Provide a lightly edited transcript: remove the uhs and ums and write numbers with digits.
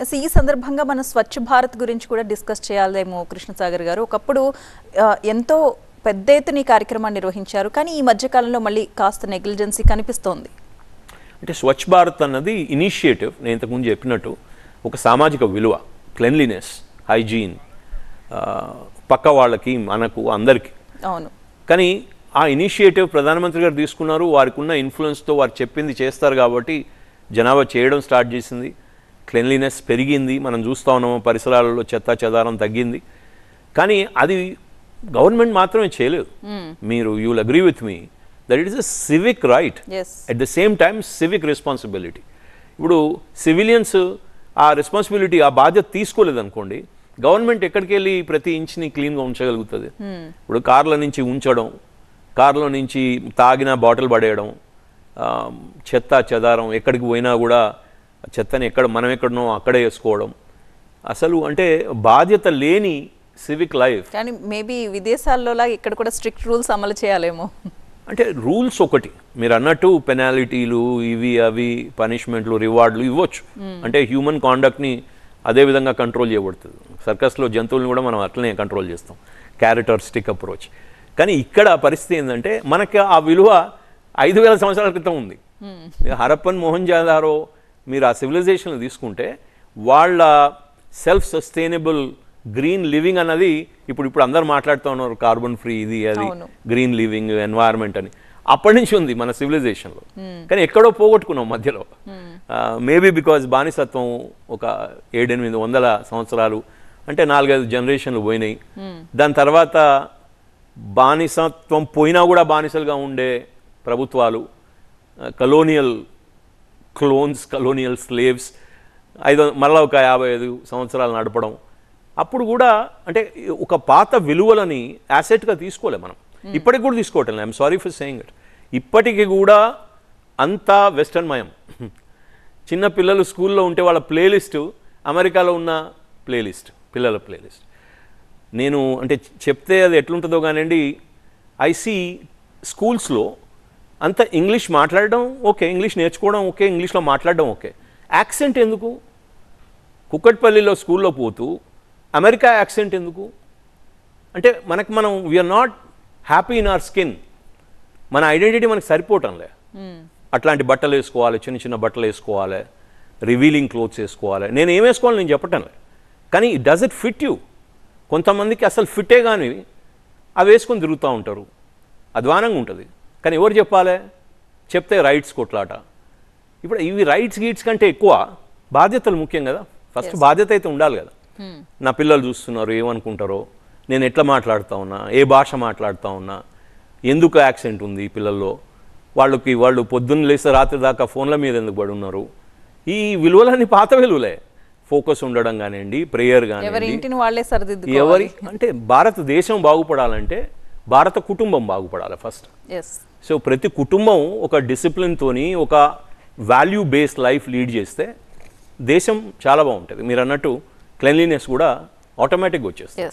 ఈ సందర్భంగా మనం స్వచ్ఛ భారత్ గురించి కూడా డిస్కస్ చేయాలేమో కృష్ణసాగర్ గారు. ఒకప్పుడు ఎంతో పెద్ద ఎత్తున ఈ కార్యక్రమాన్ని నిర్వహించారు, కానీ ఈ మధ్యకాలంలో మళ్ళీ కాస్త నెగ్లిజెన్సీ కనిపిస్తోంది. అంటే స్వచ్ఛ భారత్ అన్నది ఇనిషియేటివ్, నేను ఇంతకుముందు చెప్పినట్టు ఒక సామాజిక విలువ, క్లెన్లీనెస్, హైజీన్, పక్క వాళ్ళకి మనకు అందరికీ. అవును. కానీ ఆ ఇనిషియేటివ్ ప్రధానమంత్రి గారు తీసుకున్నారు, వారికి ఉన్న ఇన్ఫ్లుయెన్స్తో వారు చెప్పింది చేస్తారు కాబట్టి జనాభా చేయడం స్టార్ట్ చేసింది, క్లెన్లీనెస్ పెరిగింది, మనం చూస్తూ ఉన్నాము పరిసరాలలో చెత్త చెదారం తగ్గింది. కానీ అది గవర్నమెంట్ మాత్రమే చేయలేదు. మీరు you will agree with me that it is a civic right, at the same time civic responsibility. ఇప్పుడు సివిలియన్స్ ఆ రెస్పాన్సిబిలిటీ, ఆ బాధ్యత తీసుకోలేదనుకోండి, గవర్నమెంట్ ఎక్కడికి వెళ్ళి ప్రతి ఇంచ్ని క్లీన్గా ఉంచగలుగుతుంది? ఇప్పుడు కార్ల నుంచి ఉంచడం, కార్లో నుంచి తాగిన బాటిల్ పడేయడం, చెత్త చెదారం ఎక్కడికి పోయినా కూడా చెత్తని మనం ఎక్కడనో అక్కడే వేసుకోవడం, అసలు అంటే బాధ్యత లేని సివిక్ లైఫ్. కానీ మేబీ విదేశాల్లో ఇక్కడ కూడా స్ట్రిక్ట్ రూల్స్ అమలు చేయాలేమో. అంటే రూల్స్ ఒకటి, మీరు అన్నట్టు పెనాలిటీలు ఇవి అవి పనిష్మెంట్లు రివార్డులు ఇవ్వచ్చు, అంటే హ్యూమన్ కాండక్ట్ని అదే విధంగా కంట్రోల్ చేయబడుతుంది. సర్కస్లో జంతువులను కూడా మనం అట్లనే కంట్రోల్ చేస్తాం, క్యారెక్టరిస్టిక్ అప్రోచ్. కానీ ఇక్కడ పరిస్థితి ఏంటంటే మనకి ఆ విలువ 5000 సంవత్సరాల క్రితం ఉంది. హరప్పన్ మొహంజదారో మీరు ఆ సివిలైజేషన్ తీసుకుంటే వాళ్ళ సెల్ఫ్ సస్టైనబుల్ గ్రీన్ లివింగ్ అన్నది ఇప్పుడు అందరు మాట్లాడుతూ ఉన్నారు, కార్బన్ ఫ్రీ ఇది అది, గ్రీన్ లివింగ్ ఎన్వైరన్మెంట్ అని. అప్పటి నుంచి ఉంది మన సివిలైజేషన్లో, కానీ ఎక్కడో పోగొట్టుకున్నాం మధ్యలో. మేబీ బికాజ్ బానిసత్వం ఒక 700-800 సంవత్సరాలు, అంటే 4-5 జనరేషన్లు పోయినాయి. దాని తర్వాత బానిసత్వం పోయినా కూడా బానిసలుగా ఉండే ప్రభుత్వాలు, కలోనియల్ క్లోన్స్, కలోనియల్ స్లేవ్స్ మళ్ళీ ఒక 55 సంవత్సరాలు నడపడం. అప్పుడు కూడా అంటే ఒక పాత విలువలని యాసెట్గా తీసుకోలే మనం, ఇప్పటికి కూడా తీసుకోవటం. I'm sorry for saying it. ఇప్పటికీ కూడా అంతా వెస్టర్న్ మయం. చిన్న పిల్లలు స్కూల్లో ఉంటే వాళ్ళ ప్లేలిస్టు అమెరికాలో ఉన్న ప్లేలిస్ట్, పిల్లల ప్లేలిస్ట్. నేను అంటే చెప్తే అది ఎట్లుంటుందో కానివ్వండి, ఐసీ స్కూల్స్లో అంత ఇంగ్లీష్ మాట్లాడడం ఓకే, ఇంగ్లీష్ నేర్చుకోవడం ఓకే, ఇంగ్లీష్లో మాట్లాడడం ఓకే, యాక్సెంట్ ఎందుకు? కుక్కట్పల్లిలో స్కూల్లో పోతూ అమెరికా యాక్సెంట్ ఎందుకు? అంటే మనం we are not happy in our skin, మన ఐడెంటిటీ మనకు సరిపోవటంలే. అట్లాంటి బట్టలు వేసుకోవాలి, చిన్న చిన్న బట్టలు వేసుకోవాలి, రివీలింగ్ క్లోత్స్ వేసుకోవాలి. నేను ఏం వేసుకోవాలి నేను చెప్పటంలే, కానీ డస్ ఇట్ ఫిట్ యూ? కొంతమందికి అసలు ఫిట్టే కానీ అవి వేసుకొని తిరుగుతూ ఉంటారు, అధ్వానంగా ఉంటుంది. కానీ ఎవరు చెప్పాలి? చెప్తే రైట్స్ కొట్లాట. ఇప్పుడు ఇవి రైట్స్ గీట్స్ కంటే ఎక్కువ బాధ్యతలు ముఖ్యం కదా. ఫస్ట్ బాధ్యత అయితే ఉండాలి కదా. నా పిల్లలు చూస్తున్నారు, ఏమనుకుంటారో, నేను ఎట్లా మాట్లాడుతూ ఉన్నా, ఏ భాష మాట్లాడుతూ ఉన్నా, ఎందుకు యాక్సెంట్ ఉంది పిల్లల్లో, వాళ్ళు పొద్దున్న లేస్తే రాత్రి దాకా ఫోన్ల మీద ఎందుకు పడి ఉన్నారు? ఈ విలువలన్నీ పాత విలువలే. ఫోకస్ ఉండడం కానివ్వండి, ప్రేయర్ కానివ్వండి, ఎవరి అంటే భారతదేశం బాగుపడాలంటే భారత కుటుంబం బాగుపడాలి ఫస్ట్. సో ప్రతి కుటుంబం ఒక డిసిప్లిన్తోని ఒక వాల్యూ బేస్డ్ లైఫ్ లీడ్ చేస్తే దేశం చాలా బాగుంటుంది. మీరు అన్నట్టు క్లెన్లీనెస్ కూడా ఆటోమేటిక్గా వచ్చేస్తుంది.